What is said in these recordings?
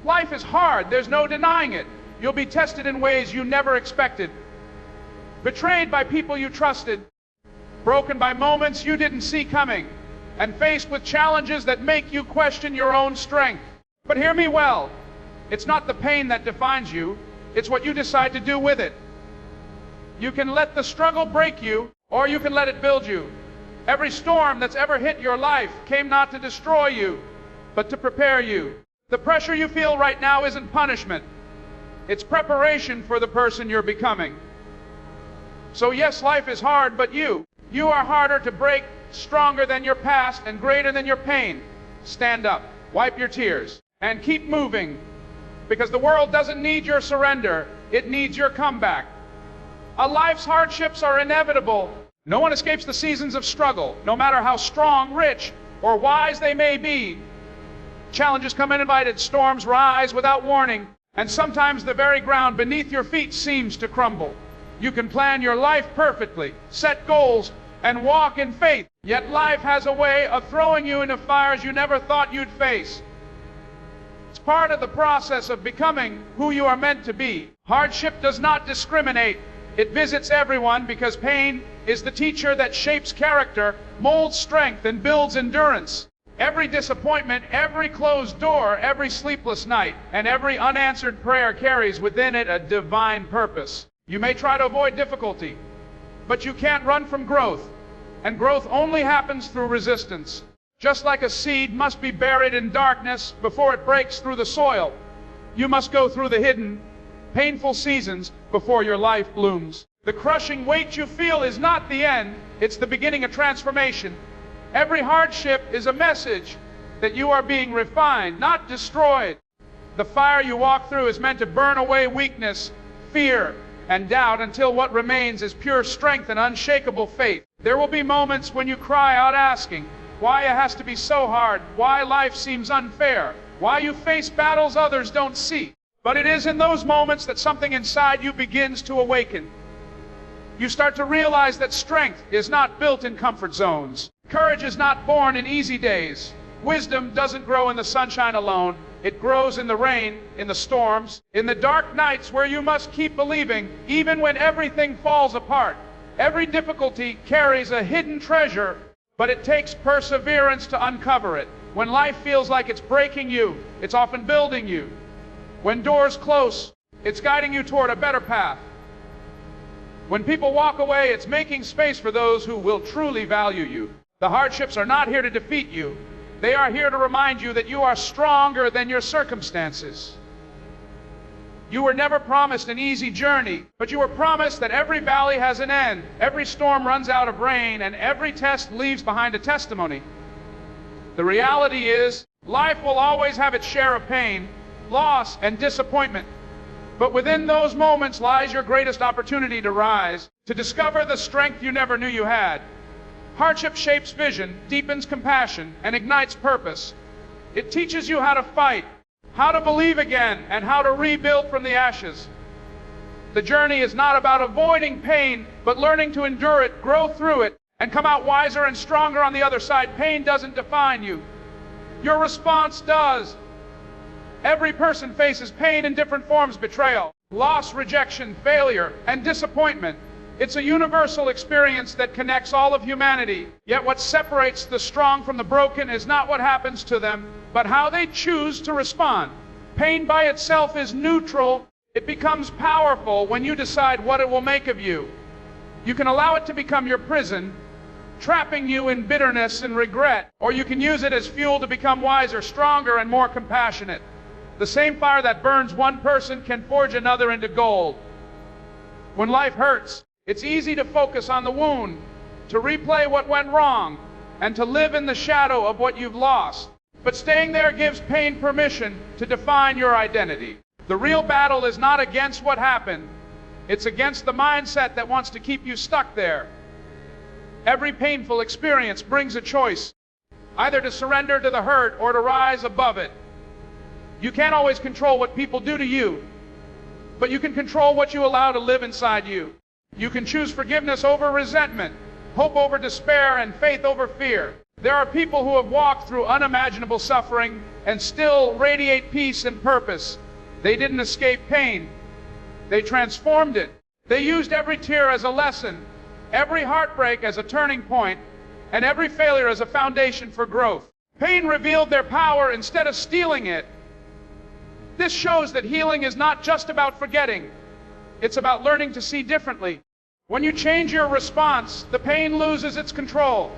Life is hard, there's no denying it. You'll be tested in ways you never expected. Betrayed by people you trusted. Broken by moments you didn't see coming. And faced with challenges that make you question your own strength. But hear me well, it's not the pain that defines you, it's what you decide to do with it. You can let the struggle break you, or you can let it build you. Every storm that's ever hit your life came not to destroy you, but to prepare you. The pressure you feel right now isn't punishment. It's preparation for the person you're becoming. So yes, life is hard, but you are harder to break, stronger than your past, and greater than your pain. Stand up, wipe your tears, and keep moving, because the world doesn't need your surrender, it needs your comeback. A life's hardships are inevitable. No one escapes the seasons of struggle, no matter how strong, rich, or wise they may be. Challenges come uninvited, storms rise without warning, and sometimes the very ground beneath your feet seems to crumble. You can plan your life perfectly, set goals, and walk in faith, yet life has a way of throwing you into fires you never thought you'd face. It's part of the process of becoming who you are meant to be. Hardship does not discriminate. It visits everyone because pain is the teacher that shapes character, molds strength, and builds endurance. Every disappointment, every closed door, every sleepless night, and every unanswered prayer carries within it a divine purpose. You may try to avoid difficulty, but you can't run from growth, and growth only happens through resistance. Just like a seed must be buried in darkness before it breaks through the soil, you must go through the hidden, painful seasons before your life blooms. The crushing weight you feel is not the end, it's the beginning of transformation. Every hardship is a message that you are being refined, not destroyed. The fire you walk through is meant to burn away weakness, fear, and doubt until what remains is pure strength and unshakable faith. There will be moments when you cry out asking why it has to be so hard, why life seems unfair, why you face battles others don't see. But it is in those moments that something inside you begins to awaken. You start to realize that strength is not built in comfort zones. Courage is not born in easy days. Wisdom doesn't grow in the sunshine alone. It grows in the rain, in the storms, in the dark nights where you must keep believing, even when everything falls apart. Every difficulty carries a hidden treasure, but it takes perseverance to uncover it. When life feels like it's breaking you, it's often building you. When doors close, it's guiding you toward a better path. When people walk away, it's making space for those who will truly value you. The hardships are not here to defeat you. They are here to remind you that you are stronger than your circumstances. You were never promised an easy journey, but you were promised that every valley has an end, every storm runs out of rain, and every test leaves behind a testimony. The reality is, life will always have its share of pain, loss, and disappointment. But within those moments lies your greatest opportunity to rise, to discover the strength you never knew you had. Hardship shapes vision, deepens compassion, and ignites purpose. It teaches you how to fight, how to believe again, and how to rebuild from the ashes. The journey is not about avoiding pain, but learning to endure it, grow through it, and come out wiser and stronger on the other side. Pain doesn't define you. Your response does. Every person faces pain in different forms: betrayal, loss, rejection, failure, and disappointment. It's a universal experience that connects all of humanity. Yet what separates the strong from the broken is not what happens to them, but how they choose to respond. Pain by itself is neutral. It becomes powerful when you decide what it will make of you. You can allow it to become your prison, trapping you in bitterness and regret, or you can use it as fuel to become wiser, stronger, and more compassionate. The same fire that burns one person can forge another into gold. When life hurts, it's easy to focus on the wound, to replay what went wrong, and to live in the shadow of what you've lost. But staying there gives pain permission to define your identity. The real battle is not against what happened. It's against the mindset that wants to keep you stuck there. Every painful experience brings a choice, either to surrender to the hurt or to rise above it. You can't always control what people do to you, but you can control what you allow to live inside you. You can choose forgiveness over resentment, hope over despair, and faith over fear. There are people who have walked through unimaginable suffering and still radiate peace and purpose. They didn't escape pain. They transformed it. They used every tear as a lesson, every heartbreak as a turning point, and every failure as a foundation for growth. Pain revealed their power instead of stealing it. This shows that healing is not just about forgetting. It's about learning to see differently. When you change your response, the pain loses its control.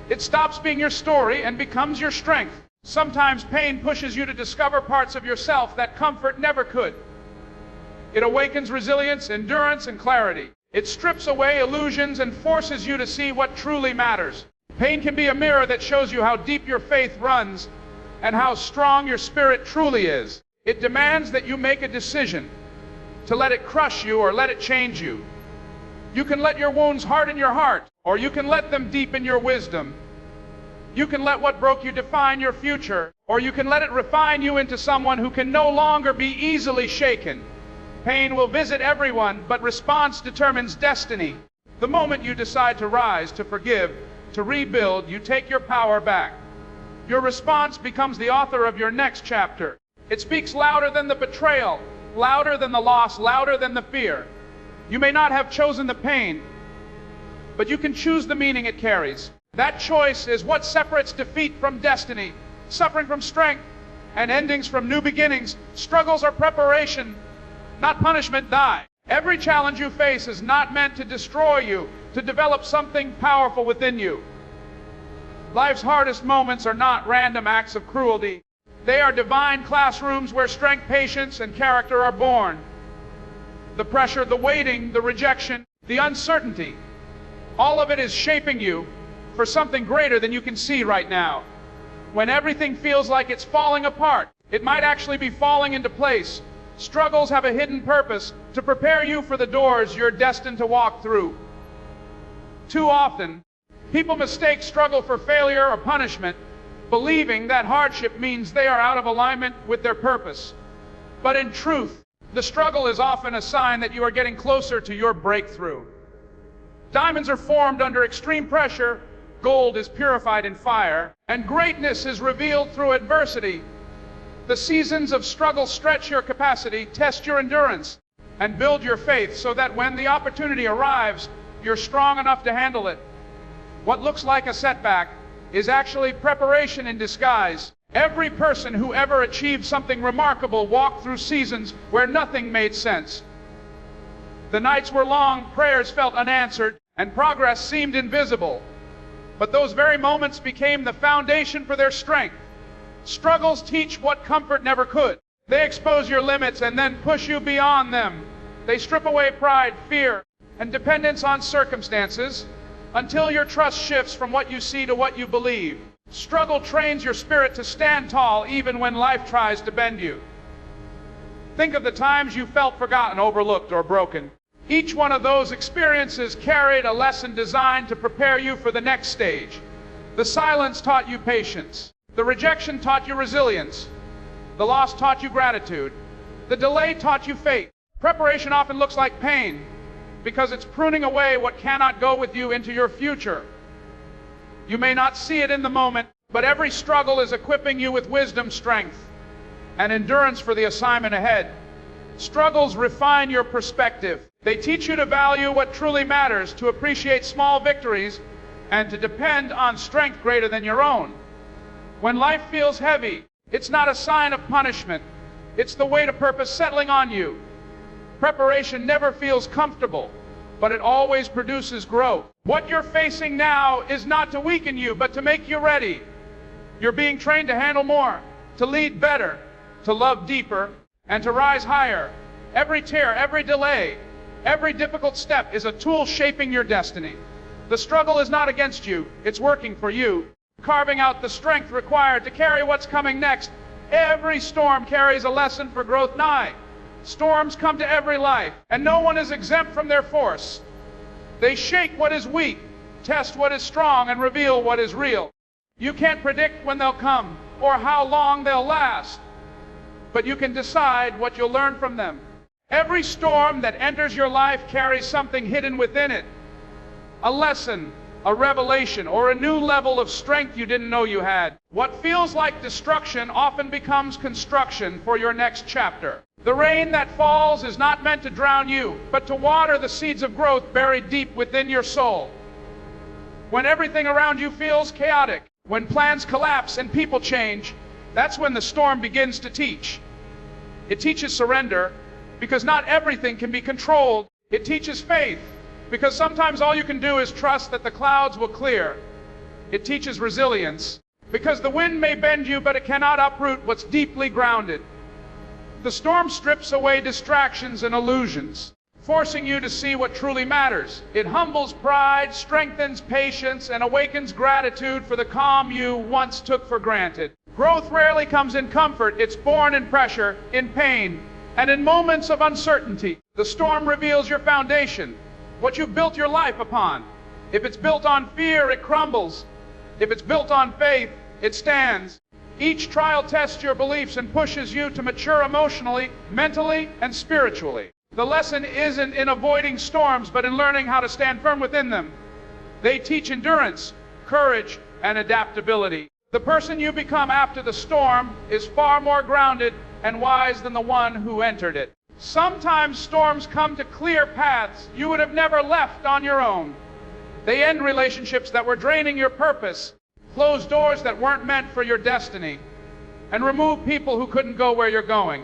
It stops being your story and becomes your strength. Sometimes pain pushes you to discover parts of yourself that comfort never could. It awakens resilience, endurance, and clarity. It strips away illusions and forces you to see what truly matters. Pain can be a mirror that shows you how deep your faith runs and how strong your spirit truly is. It demands that you make a decision to let it crush you or let it change you. You can let your wounds harden your heart, or you can let them deepen your wisdom. You can let what broke you define your future, or you can let it refine you into someone who can no longer be easily shaken. Pain will visit everyone, but response determines destiny. The moment you decide to rise, to forgive, to rebuild, you take your power back. Your response becomes the author of your next chapter. It speaks louder than the betrayal, louder than the loss, louder than the fear. You may not have chosen the pain, but you can choose the meaning it carries. That choice is what separates defeat from destiny, suffering from strength, and endings from new beginnings. Struggles are preparation, not punishment. Die. Every challenge you face is not meant to destroy you, to develop something powerful within you. Life's hardest moments are not random acts of cruelty. They are divine classrooms where strength, patience, and character are born. The pressure, the waiting, the rejection, the uncertainty, all of it is shaping you for something greater than you can see right now. When everything feels like it's falling apart, it might actually be falling into place. Struggles have a hidden purpose to prepare you for the doors you're destined to walk through. Too often, people mistake struggle for failure or punishment, believing that hardship means they are out of alignment with their purpose. But in truth, the struggle is often a sign that you are getting closer to your breakthrough. Diamonds are formed under extreme pressure, gold is purified in fire, and greatness is revealed through adversity. The seasons of struggle stretch your capacity, test your endurance, and build your faith so that when the opportunity arrives, you're strong enough to handle it. What looks like a setback is actually preparation in disguise. Every person who ever achieved something remarkable walked through seasons where nothing made sense. The nights were long, prayers felt unanswered, and progress seemed invisible. But those very moments became the foundation for their strength. Struggles teach what comfort never could. They expose your limits and then push you beyond them. They strip away pride, fear, and dependence on circumstances until your trust shifts from what you see to what you believe. Struggle trains your spirit to stand tall even when life tries to bend you. Think of the times you felt forgotten, overlooked, or broken. Each one of those experiences carried a lesson designed to prepare you for the next stage. The silence taught you patience. The rejection taught you resilience. The loss taught you gratitude. The delay taught you faith. Preparation often looks like pain because it's pruning away what cannot go with you into your future. You may not see it in the moment, but every struggle is equipping you with wisdom, strength, and endurance for the assignment ahead. Struggles refine your perspective. They teach you to value what truly matters, to appreciate small victories, and to depend on strength greater than your own. When life feels heavy, it's not a sign of punishment. It's the weight of purpose settling on you. Preparation never feels comfortable, but it always produces growth. What you're facing now is not to weaken you, but to make you ready. You're being trained to handle more, to lead better, to love deeper, and to rise higher. Every tear, every delay, every difficult step is a tool shaping your destiny. The struggle is not against you, it's working for you, carving out the strength required to carry what's coming next. Every storm carries a lesson for growth nigh. Storms come to every life, and no one is exempt from their force. They shake what is weak, test what is strong, and reveal what is real. You can't predict when they'll come or how long they'll last, but you can decide what you'll learn from them. Every storm that enters your life carries something hidden within it. A lesson, a revelation, or a new level of strength you didn't know you had. What feels like destruction often becomes construction for your next chapter. The rain that falls is not meant to drown you, but to water the seeds of growth buried deep within your soul. When everything around you feels chaotic, when plans collapse and people change, that's when the storm begins to teach. It teaches surrender, because not everything can be controlled. It teaches faith, because sometimes all you can do is trust that the clouds will clear. It teaches resilience, because the wind may bend you, but it cannot uproot what's deeply grounded. The storm strips away distractions and illusions, forcing you to see what truly matters. It humbles pride, strengthens patience, and awakens gratitude for the calm you once took for granted. Growth rarely comes in comfort. It's born in pressure, in pain, and in moments of uncertainty. The storm reveals your foundation, what you've built your life upon. If it's built on fear, it crumbles. If it's built on faith, it stands. Each trial tests your beliefs and pushes you to mature emotionally, mentally, and spiritually. The lesson isn't in avoiding storms, but in learning how to stand firm within them. They teach endurance, courage, and adaptability. The person you become after the storm is far more grounded and wise than the one who entered it. Sometimes storms come to clear paths you would have never left on your own. They end relationships that were draining your purpose, close doors that weren't meant for your destiny, and remove people who couldn't go where you're going.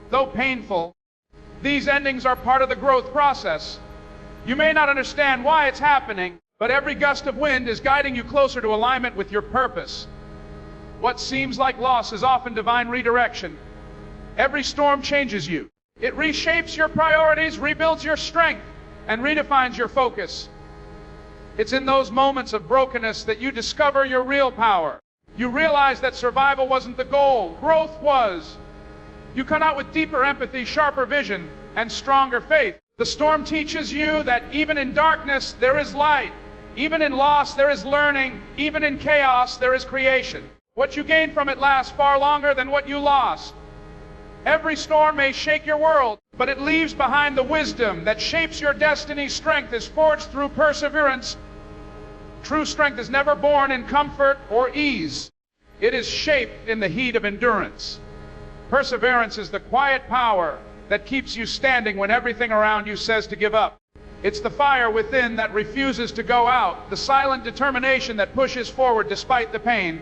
Though painful, these endings are part of the growth process. You may not understand why it's happening, but every gust of wind is guiding you closer to alignment with your purpose. What seems like loss is often divine redirection. Every storm changes you. It reshapes your priorities, rebuilds your strength, and redefines your focus. It's in those moments of brokenness that you discover your real power. You realize that survival wasn't the goal, growth was. You come out with deeper empathy, sharper vision, and stronger faith. The storm teaches you that even in darkness there is light. Even in loss there is learning. Even in chaos there is creation. What you gain from it lasts far longer than what you lost. Every storm may shake your world, but it leaves behind the wisdom that shapes your destiny. Strength is forged through perseverance. True strength is never born in comfort or ease. It is shaped in the heat of endurance. Perseverance is the quiet power that keeps you standing when everything around you says to give up. It's the fire within that refuses to go out, the silent determination that pushes forward despite the pain,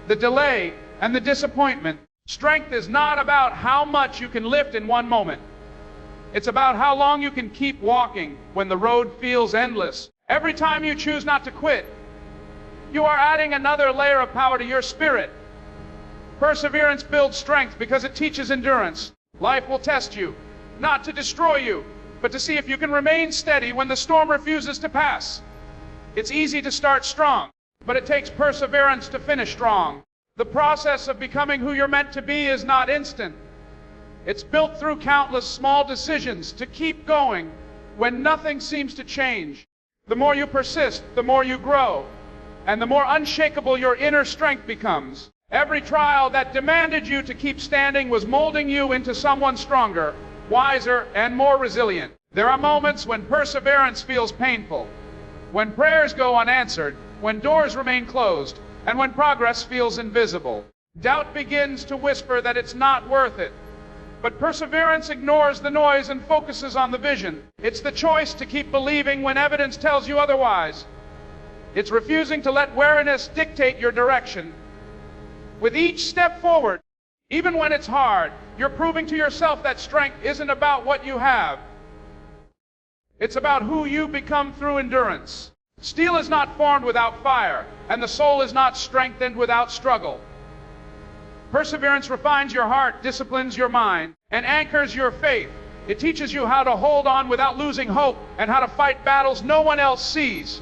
the delay, and the disappointment. Strength is not about how much you can lift in one moment. It's about how long you can keep walking when the road feels endless. Every time you choose not to quit, you are adding another layer of power to your spirit. Perseverance builds strength because it teaches endurance. Life will test you, not to destroy you, but to see if you can remain steady when the storm refuses to pass. It's easy to start strong, but it takes perseverance to finish strong. The process of becoming who you're meant to be is not instant. It's built through countless small decisions to keep going when nothing seems to change. The more you persist, the more you grow, and the more unshakable your inner strength becomes. Every trial that demanded you to keep standing was molding you into someone stronger, wiser, and more resilient. There are moments when perseverance feels painful, when prayers go unanswered, when doors remain closed, and when progress feels invisible. Doubt begins to whisper that it's not worth it. But perseverance ignores the noise and focuses on the vision. It's the choice to keep believing when evidence tells you otherwise. It's refusing to let weariness dictate your direction. With each step forward, even when it's hard, you're proving to yourself that strength isn't about what you have. It's about who you become through endurance. Steel is not formed without fire, and the soul is not strengthened without struggle. Perseverance refines your heart, disciplines your mind, and anchors your faith. It teaches you how to hold on without losing hope and how to fight battles no one else sees.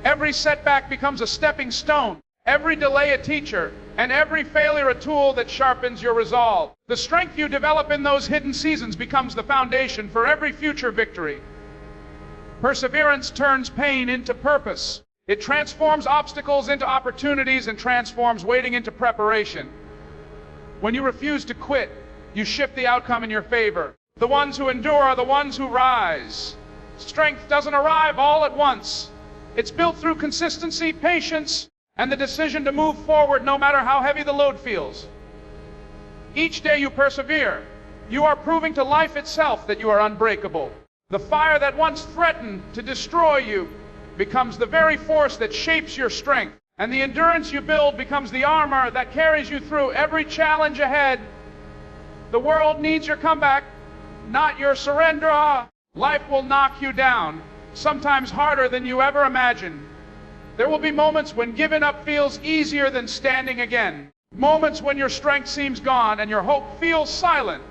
Every setback becomes a stepping stone, every delay a teacher, and every failure a tool that sharpens your resolve. The strength you develop in those hidden seasons becomes the foundation for every future victory. Perseverance turns pain into purpose. It transforms obstacles into opportunities and transforms waiting into preparation. When you refuse to quit, you shift the outcome in your favor. The ones who endure are the ones who rise. Strength doesn't arrive all at once. It's built through consistency, patience, and the decision to move forward no matter how heavy the load feels. Each day you persevere, you are proving to life itself that you are unbreakable. The fire that once threatened to destroy you becomes the very force that shapes your strength, and the endurance you build becomes the armor that carries you through every challenge ahead. The world needs your comeback, not your surrender. Life will knock you down, sometimes harder than you ever imagined. There will be moments when giving up feels easier than standing again. Moments when your strength seems gone and your hope feels silent.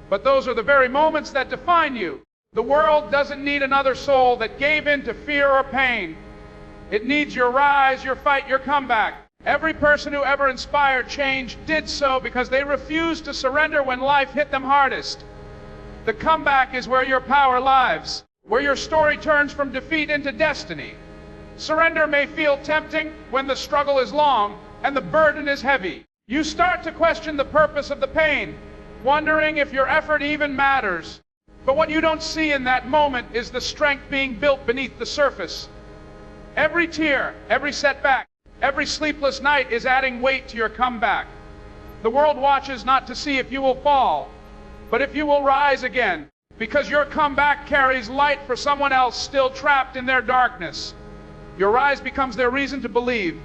But those are the very moments that define you. The world doesn't need another soul that gave in to fear or pain. It needs your rise, your fight, your comeback. Every person who ever inspired change did so because they refused to surrender when life hit them hardest. The comeback is where your power lies, where your story turns from defeat into destiny. Surrender may feel tempting when the struggle is long and the burden is heavy. You start to question the purpose of the pain, wondering if your effort even matters. But what you don't see in that moment is the strength being built beneath the surface. Every tear, every setback, every sleepless night is adding weight to your comeback. The world watches not to see if you will fall, but if you will rise again, because your comeback carries light for someone else still trapped in their darkness. Your rise becomes their reason to believe.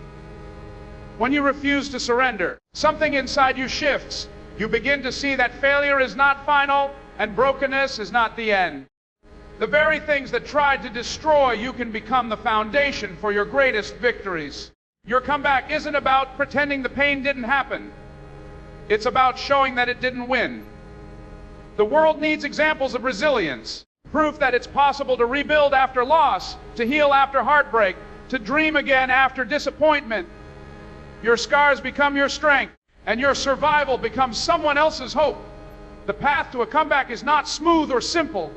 When you refuse to surrender, something inside you shifts. You begin to see that failure is not final and brokenness is not the end. The very things that tried to destroy you can become the foundation for your greatest victories. Your comeback isn't about pretending the pain didn't happen. It's about showing that it didn't win. The world needs examples of resilience, proof that it's possible to rebuild after loss, to heal after heartbreak, to dream again after disappointment. Your scars become your strength, and your survival becomes someone else's hope. The path to a comeback is not smooth or simple.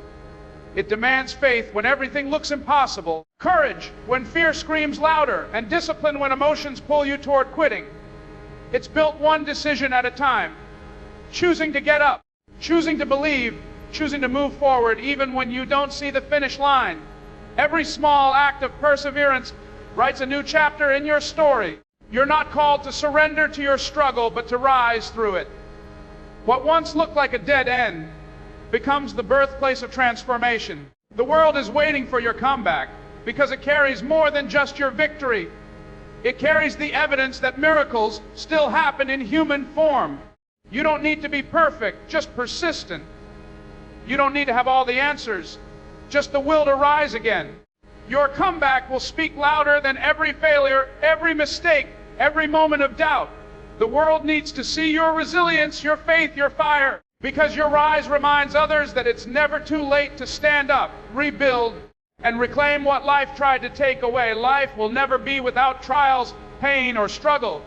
It demands faith when everything looks impossible, courage when fear screams louder, and discipline when emotions pull you toward quitting. It's built one decision at a time, choosing to get up, choosing to believe, choosing to move forward even when you don't see the finish line. Every small act of perseverance writes a new chapter in your story. You're not called to surrender to your struggle, but to rise through it. What once looked like a dead end becomes the birthplace of transformation. The world is waiting for your comeback because it carries more than just your victory. It carries the evidence that miracles still happen in human form. You don't need to be perfect, just persistent. You don't need to have all the answers, just the will to rise again. Your comeback will speak louder than every failure, every mistake, every moment of doubt. The world needs to see your resilience, your faith, your fire, because your rise reminds others that it's never too late to stand up, rebuild, and reclaim what life tried to take away. Life will never be without trials, pain, or struggle.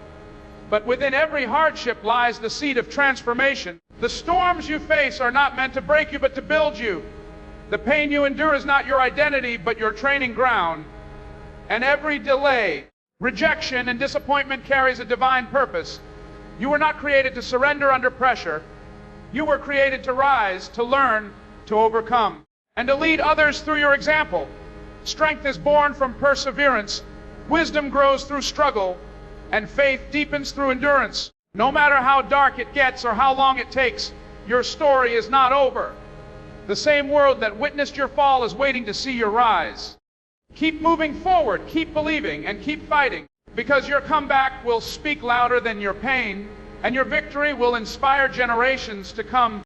But within every hardship lies the seed of transformation. The storms you face are not meant to break you, but to build you. The pain you endure is not your identity, but your training ground. And every delay, rejection, and disappointment carries a divine purpose. You were not created to surrender under pressure. You were created to rise, to learn, to overcome, and to lead others through your example. Strength is born from perseverance. Wisdom grows through struggle, and faith deepens through endurance. No matter how dark it gets or how long it takes, your story is not over. The same world that witnessed your fall is waiting to see your rise. Keep moving forward, keep believing, and keep fighting, because your comeback will speak louder than your pain, and your victory will inspire generations to come.